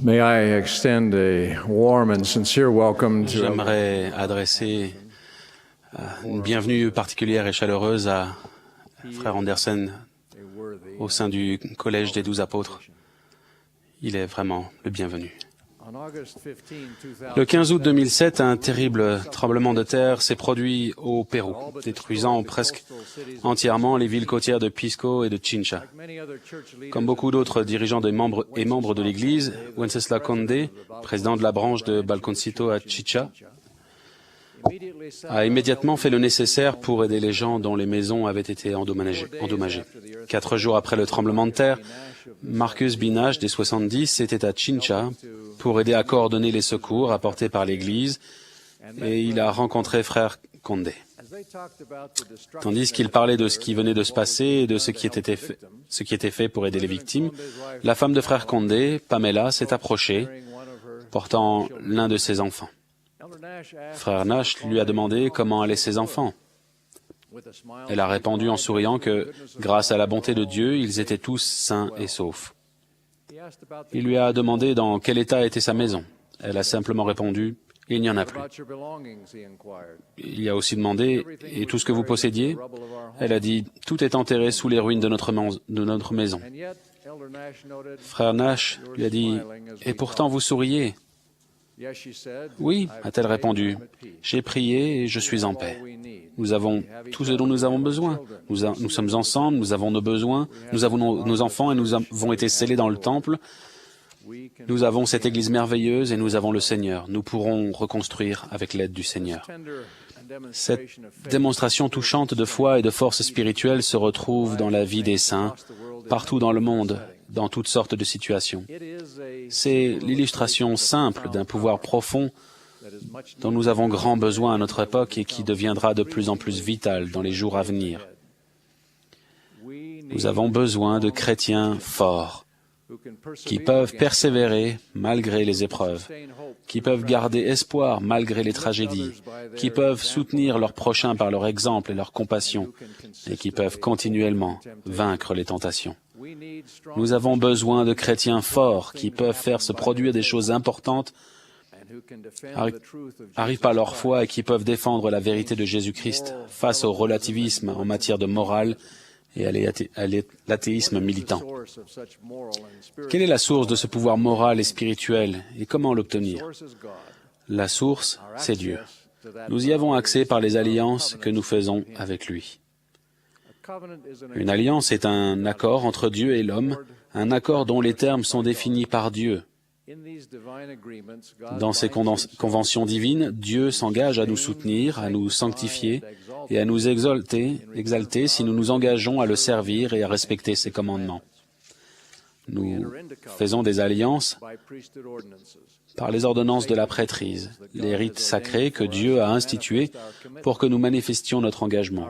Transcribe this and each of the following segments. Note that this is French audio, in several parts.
May I extend a warm and sincere welcome to J'aimerais adresser une bienvenue particulière et chaleureuse à Frère Anderson au sein du Collège des 12 apôtres. Il est vraiment le bienvenu. Le 15 août 2007, un terrible tremblement de terre s'est produit au Pérou, détruisant presque entièrement les villes côtières de Pisco et de Chincha. Comme beaucoup d'autres dirigeants et membres de l'Église, Wenceslas Condé, président de la branche de Balconcito à Chicha, a immédiatement fait le nécessaire pour aider les gens dont les maisons avaient été endommagées. 4 jours après le tremblement de terre, Marcus Binage, des 70, était à Chincha pour aider à coordonner les secours apportés par l'Église et il a rencontré Frère Condé. Tandis qu'il parlait de ce qui venait de se passer et de ce qui était fait pour aider les victimes, la femme de Frère Condé, Pamela, s'est approchée, portant l'un de ses enfants. Frère Nash lui a demandé comment allaient ses enfants. Elle a répondu en souriant que, grâce à la bonté de Dieu, ils étaient tous sains et saufs. Il lui a demandé dans quel état était sa maison. Elle a simplement répondu, « Il n'y en a plus ». Il a aussi demandé, « Et tout ce que vous possédiez ?» Elle a dit, « Tout est enterré sous les ruines de notre maison. » Frère Nash lui a dit, « Et pourtant vous souriez ?» « Oui, a-t-elle répondu, j'ai prié et je suis en paix. Nous avons tout ce dont nous avons besoin. Nous sommes ensemble, nous avons nos besoins, nous avons nos enfants et nous avons été scellés dans le temple. Nous avons cette Église merveilleuse et nous avons le Seigneur. Nous pourrons reconstruire avec l'aide du Seigneur. » Cette démonstration touchante de foi et de force spirituelle se retrouve dans la vie des saints, partout dans le monde, dans toutes sortes de situations. C'est l'illustration simple d'un pouvoir profond dont nous avons grand besoin à notre époque et qui deviendra de plus en plus vital dans les jours à venir. Nous avons besoin de chrétiens forts, qui peuvent persévérer malgré les épreuves, qui peuvent garder espoir malgré les tragédies, qui peuvent soutenir leurs prochains par leur exemple et leur compassion, et qui peuvent continuellement vaincre les tentations. Nous avons besoin de chrétiens forts qui peuvent faire se produire des choses importantes, arrivent par leur foi et qui peuvent défendre la vérité de Jésus-Christ face au relativisme en matière de morale et à l'athéisme militant. Quelle est la source de ce pouvoir moral et spirituel et comment l'obtenir? La source, c'est Dieu. Nous y avons accès par les alliances que nous faisons avec lui. Une alliance est un accord entre Dieu et l'homme, un accord dont les termes sont définis par Dieu. Dans ces conventions divines, Dieu s'engage à nous soutenir, à nous sanctifier et à nous exalter si nous nous engageons à le servir et à respecter ses commandements. Nous faisons des alliances par les ordonnances de la prêtrise, les rites sacrés que Dieu a institués pour que nous manifestions notre engagement.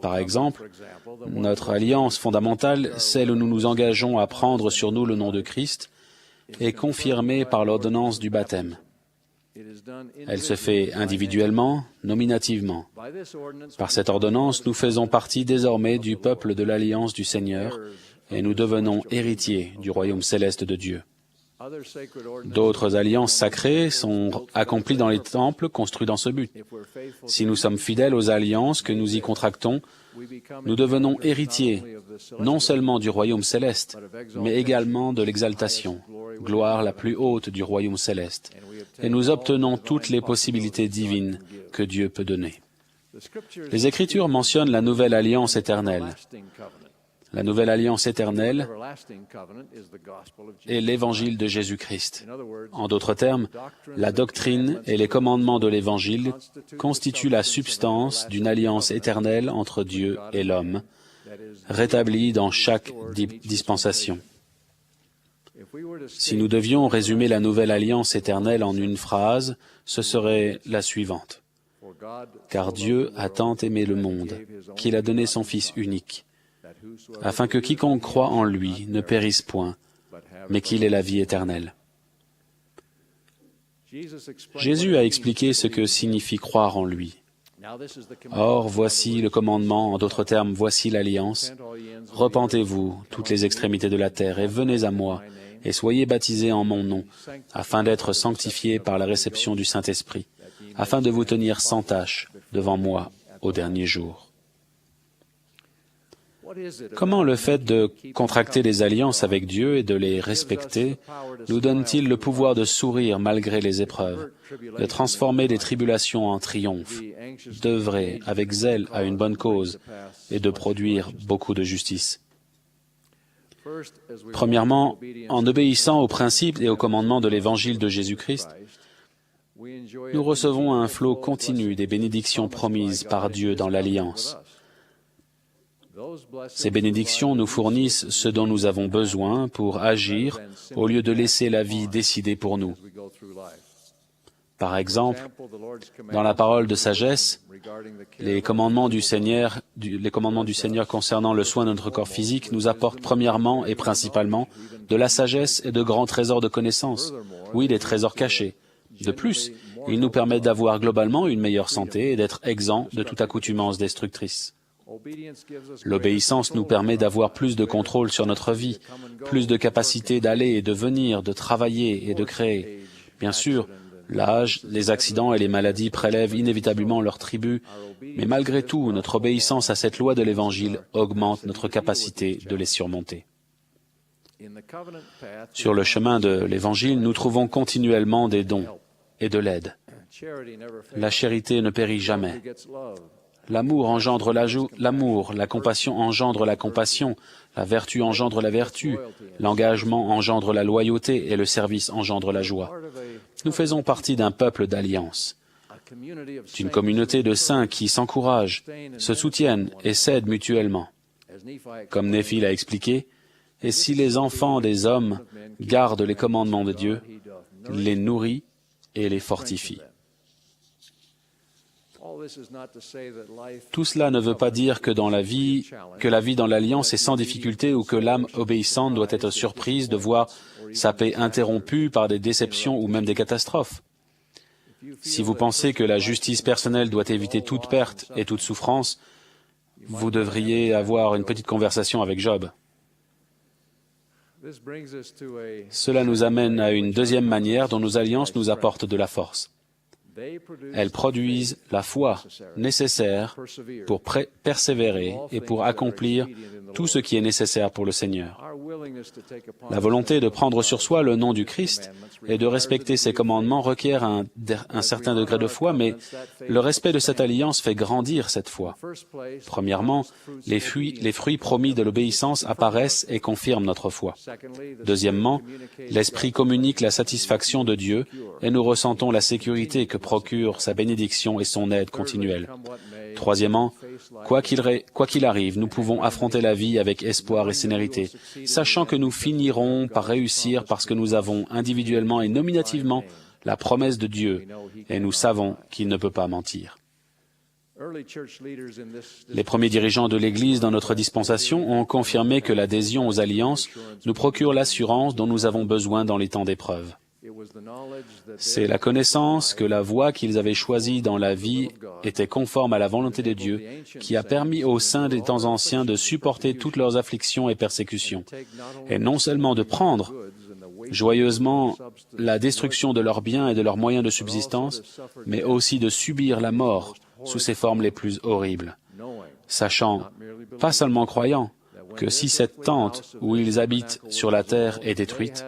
Par exemple, notre alliance fondamentale, celle où nous nous engageons à prendre sur nous le nom de Christ, est confirmée par l'ordonnance du baptême. Elle se fait individuellement, nominativement. Par cette ordonnance, nous faisons partie désormais du peuple de l'alliance du Seigneur et nous devenons héritiers du royaume céleste de Dieu. D'autres alliances sacrées sont accomplies dans les temples construits dans ce but. Si nous sommes fidèles aux alliances que nous y contractons, nous devenons héritiers non seulement du royaume céleste, mais également de l'exaltation, gloire la plus haute du royaume céleste, et nous obtenons toutes les possibilités divines que Dieu peut donner. Les Écritures mentionnent la nouvelle alliance éternelle. La nouvelle alliance éternelle est l'Évangile de Jésus-Christ. En d'autres termes, la doctrine et les commandements de l'Évangile constituent la substance d'une alliance éternelle entre Dieu et l'homme, rétablie dans chaque dispensation. Si nous devions résumer la nouvelle alliance éternelle en une phrase, ce serait la suivante. Car Dieu a tant aimé le monde qu'il a donné son Fils unique, afin que quiconque croit en lui ne périsse point, mais qu'il ait la vie éternelle. Jésus a expliqué ce que signifie croire en lui. Or, voici le commandement, en d'autres termes, voici l'alliance. Repentez-vous, toutes les extrémités de la terre, et venez à moi, et soyez baptisés en mon nom, afin d'être sanctifiés par la réception du Saint-Esprit, afin de vous tenir sans tache devant moi au dernier jour. Comment le fait de contracter des alliances avec Dieu et de les respecter nous donne-t-il le pouvoir de sourire malgré les épreuves, de transformer des tribulations en triomphes, d'œuvrer avec zèle à une bonne cause et de produire beaucoup de justice? Premièrement, en obéissant aux principes et aux commandements de l'Évangile de Jésus-Christ, nous recevons un flot continu des bénédictions promises par Dieu dans l'Alliance. Ces bénédictions nous fournissent ce dont nous avons besoin pour agir au lieu de laisser la vie décider pour nous. Par exemple, dans la parole de sagesse, les commandements du Seigneur concernant le soin de notre corps physique nous apportent premièrement et principalement de la sagesse et de grands trésors de connaissances, oui, des trésors cachés. De plus, ils nous permettent d'avoir globalement une meilleure santé et d'être exempts de toute accoutumance destructrice. L'obéissance nous permet d'avoir plus de contrôle sur notre vie, plus de capacité d'aller et de venir, de travailler et de créer. Bien sûr, l'âge, les accidents et les maladies prélèvent inévitablement leur tribut, mais malgré tout, notre obéissance à cette loi de l'Évangile augmente notre capacité de les surmonter. Sur le chemin de l'Évangile, nous trouvons continuellement des dons et de l'aide. La charité ne périt jamais. L'amour engendre l'amour, la compassion engendre la compassion, la vertu engendre la vertu, l'engagement engendre la loyauté et le service engendre la joie. Nous faisons partie d'un peuple d'alliance, d'une communauté de saints qui s'encouragent, se soutiennent et s'aident mutuellement. Comme Néphi l'a expliqué, « Et si les enfants des hommes gardent les commandements de Dieu, les nourrit et les fortifie. » Tout cela ne veut pas dire que la vie dans l'Alliance est sans difficulté ou que l'âme obéissante doit être surprise de voir sa paix interrompue par des déceptions ou même des catastrophes. Si vous pensez que la justice personnelle doit éviter toute perte et toute souffrance, vous devriez avoir une petite conversation avec Job. Cela nous amène à une deuxième manière dont nos alliances nous apportent de la force. Elles produisent la foi nécessaire pour persévérer et pour accomplir tout ce qui est nécessaire pour le Seigneur. La volonté de prendre sur soi le nom du Christ et de respecter ses commandements requiert un certain degré de foi, mais le respect de cette alliance fait grandir cette foi. Premièrement, les fruits promis de l'obéissance apparaissent et confirment notre foi. Deuxièmement, l'Esprit communique la satisfaction de Dieu et nous ressentons la sécurité que procure sa bénédiction et son aide continuelle. Troisièmement, quoi qu'il arrive, nous pouvons affronter la vie avec espoir et sérénité, sachant que nous finirons par réussir parce que nous avons individuellement et nominativement la promesse de Dieu, et nous savons qu'il ne peut pas mentir. Les premiers dirigeants de l'Église dans notre dispensation ont confirmé que l'adhésion aux alliances nous procure l'assurance dont nous avons besoin dans les temps d'épreuve. C'est la connaissance que la voie qu'ils avaient choisie dans la vie était conforme à la volonté de Dieu qui a permis aux saints des temps anciens de supporter toutes leurs afflictions et persécutions, et non seulement de prendre joyeusement la destruction de leurs biens et de leurs moyens de subsistance, mais aussi de subir la mort sous ses formes les plus horribles, sachant, pas seulement croyant, que si cette tente où ils habitent sur la terre est détruite,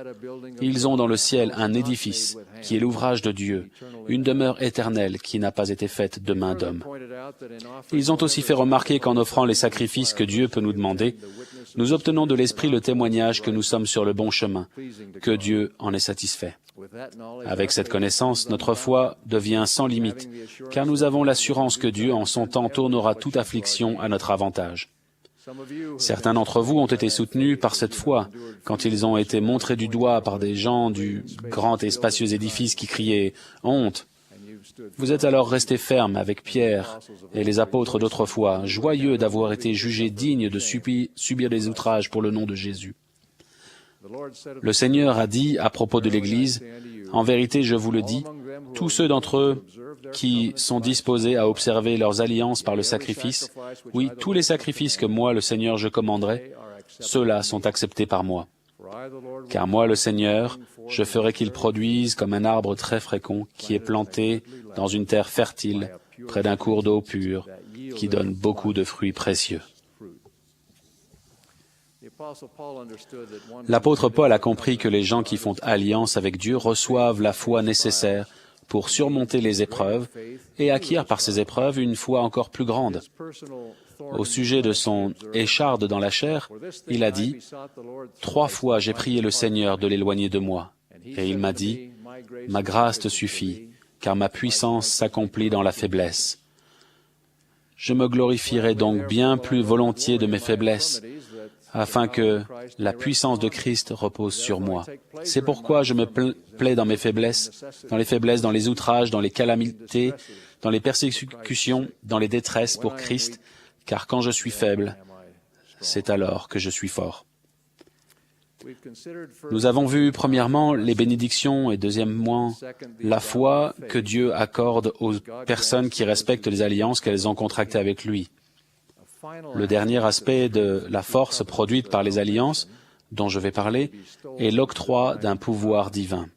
ils ont dans le ciel un édifice qui est l'ouvrage de Dieu, une demeure éternelle qui n'a pas été faite de main d'homme. Ils ont aussi fait remarquer qu'en offrant les sacrifices que Dieu peut nous demander, nous obtenons de l'Esprit le témoignage que nous sommes sur le bon chemin, que Dieu en est satisfait. Avec cette connaissance, notre foi devient sans limite, car nous avons l'assurance que Dieu, en son temps, tournera toute affliction à notre avantage. Certains d'entre vous ont été soutenus par cette foi quand ils ont été montrés du doigt par des gens du grand et spacieux édifice qui criaient « Honte !» Vous êtes alors restés fermes avec Pierre et les apôtres d'autrefois, joyeux d'avoir été jugés dignes de subir des outrages pour le nom de Jésus. Le Seigneur a dit à propos de l'Église, « En vérité, je vous le dis, tous ceux d'entre eux qui sont disposés à observer leurs alliances par le sacrifice, oui, tous les sacrifices que moi, le Seigneur, je commanderai, ceux-là sont acceptés par moi. Car moi, le Seigneur, je ferai qu'il produise comme un arbre très fécond qui est planté dans une terre fertile, près d'un cours d'eau pure, qui donne beaucoup de fruits précieux. L'apôtre Paul a compris que les gens qui font alliance avec Dieu reçoivent la foi nécessaire pour surmonter les épreuves et acquièrent par ces épreuves une foi encore plus grande. Au sujet de son écharde dans la chair, il a dit « 3 fois j'ai prié le Seigneur de l'éloigner de moi, et il m'a dit « Ma grâce te suffit, car ma puissance s'accomplit dans la faiblesse. » Je me glorifierai donc bien plus volontiers de mes faiblesses, afin que la puissance de Christ repose sur moi. C'est pourquoi je me plais dans mes faiblesses, dans les outrages, dans les calamités, dans les persécutions, dans les détresses pour Christ, car quand je suis faible, c'est alors que je suis fort. Nous avons vu premièrement les bénédictions et deuxièmement la foi que Dieu accorde aux personnes qui respectent les alliances qu'elles ont contractées avec lui. Le dernier aspect de la force produite par les alliances, dont je vais parler, est l'octroi d'un pouvoir divin.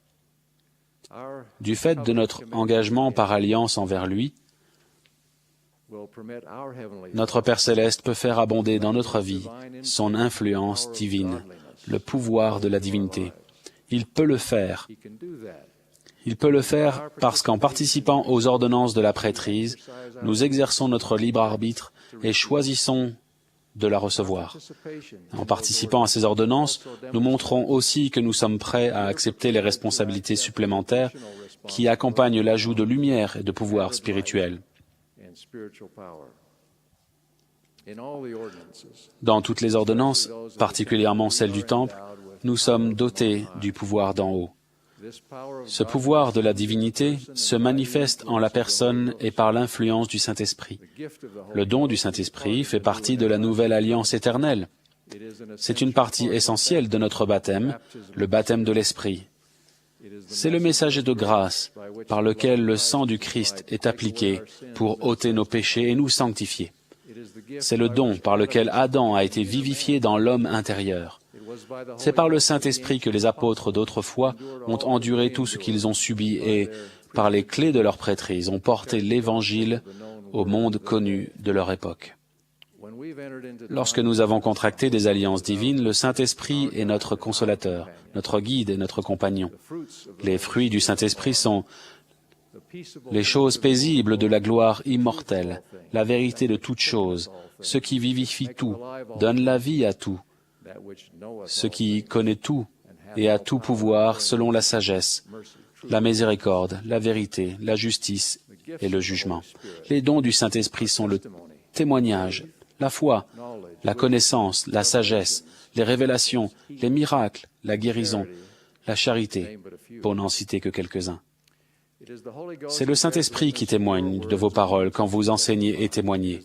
Du fait de notre engagement par alliance envers lui, notre Père céleste peut faire abonder dans notre vie son influence divine, le pouvoir de la divinité. Il peut le faire. Il peut le faire parce qu'en participant aux ordonnances de la prêtrise, nous exerçons notre libre arbitre et choisissons de la recevoir. En participant à ces ordonnances, nous montrons aussi que nous sommes prêts à accepter les responsabilités supplémentaires qui accompagnent l'ajout de lumière et de pouvoir spirituel. Dans toutes les ordonnances, particulièrement celle du Temple, nous sommes dotés du pouvoir d'en haut. Ce pouvoir de la divinité se manifeste en la personne et par l'influence du Saint-Esprit. Le don du Saint-Esprit fait partie de la nouvelle alliance éternelle. C'est une partie essentielle de notre baptême, le baptême de l'Esprit. C'est le messager de grâce par lequel le sang du Christ est appliqué pour ôter nos péchés et nous sanctifier. C'est le don par lequel Adam a été vivifié dans l'homme intérieur. C'est par le Saint-Esprit que les apôtres d'autrefois ont enduré tout ce qu'ils ont subi et, par les clés de leur prêtrise, ont porté l'Évangile au monde connu de leur époque. Lorsque nous avons contracté des alliances divines, le Saint-Esprit est notre consolateur, notre guide et notre compagnon. Les fruits du Saint-Esprit sont les choses paisibles de la gloire immortelle, la vérité de toutes choses, ce qui vivifie tout, donne la vie à tout, ce qui connaît tout et a tout pouvoir selon la sagesse, la miséricorde, la vérité, la justice et le jugement. Les dons du Saint-Esprit sont le témoignage, la foi, la connaissance, la sagesse, les révélations, les miracles, la guérison, la charité, pour n'en citer que quelques-uns. C'est le Saint-Esprit qui témoigne de vos paroles quand vous enseignez et témoignez.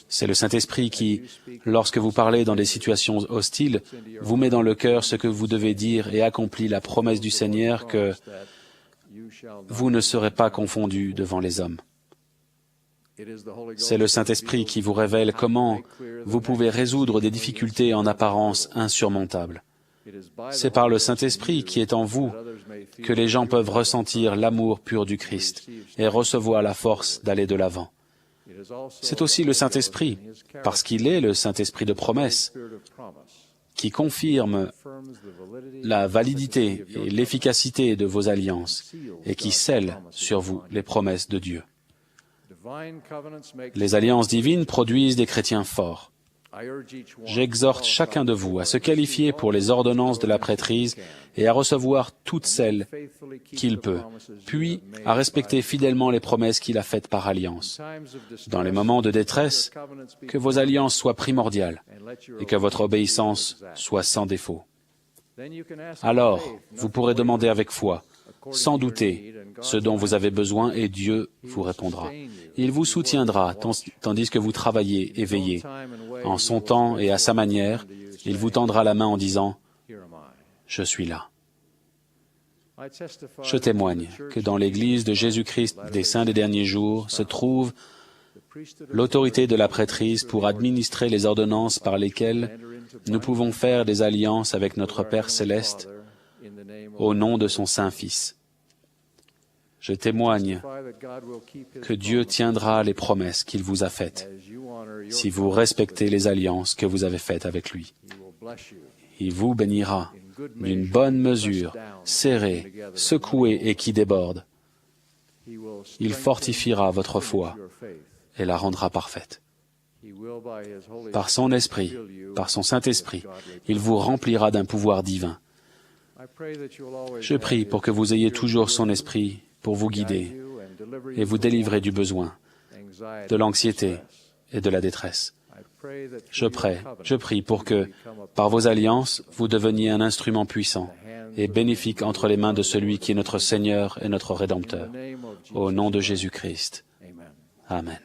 C'est le Saint-Esprit qui, lorsque vous parlez dans des situations hostiles, vous met dans le cœur ce que vous devez dire et accomplit la promesse du Seigneur que vous ne serez pas confondus devant les hommes. C'est le Saint-Esprit qui vous révèle comment vous pouvez résoudre des difficultés en apparence insurmontables. C'est par le Saint-Esprit qui est en vous que les gens peuvent ressentir l'amour pur du Christ et recevoir la force d'aller de l'avant. C'est aussi le Saint-Esprit, parce qu'il est le Saint-Esprit de promesse, qui confirme la validité et l'efficacité de vos alliances et qui scelle sur vous les promesses de Dieu. Les alliances divines produisent des chrétiens forts. J'exhorte chacun de vous à se qualifier pour les ordonnances de la prêtrise et à recevoir toutes celles qu'il peut, puis à respecter fidèlement les promesses qu'il a faites par alliance. Dans les moments de détresse, que vos alliances soient primordiales et que votre obéissance soit sans défaut. Alors, vous pourrez demander avec foi, sans douter, ce dont vous avez besoin et Dieu vous répondra. Il vous soutiendra tandis que vous travaillez et veillez. En son temps et à sa manière, il vous tendra la main en disant « Je suis là ». Je témoigne que dans l'Église de Jésus-Christ des Saints des derniers jours se trouve l'autorité de la prêtrise pour administrer les ordonnances par lesquelles nous pouvons faire des alliances avec notre Père céleste au nom de son Saint-Fils. Je témoigne que Dieu tiendra les promesses qu'il vous a faites si vous respectez les alliances que vous avez faites avec lui. Il vous bénira d'une bonne mesure, serrée, secouée et qui déborde. Il fortifiera votre foi et la rendra parfaite. Par son esprit, par son Saint-Esprit, il vous remplira d'un pouvoir divin. Je prie pour que vous ayez toujours son esprit pour vous guider et vous délivrer du besoin, de l'anxiété et de la détresse. Je prie pour que, par vos alliances, vous deveniez un instrument puissant et bénéfique entre les mains de celui qui est notre Seigneur et notre Rédempteur. Au nom de Jésus-Christ. Amen.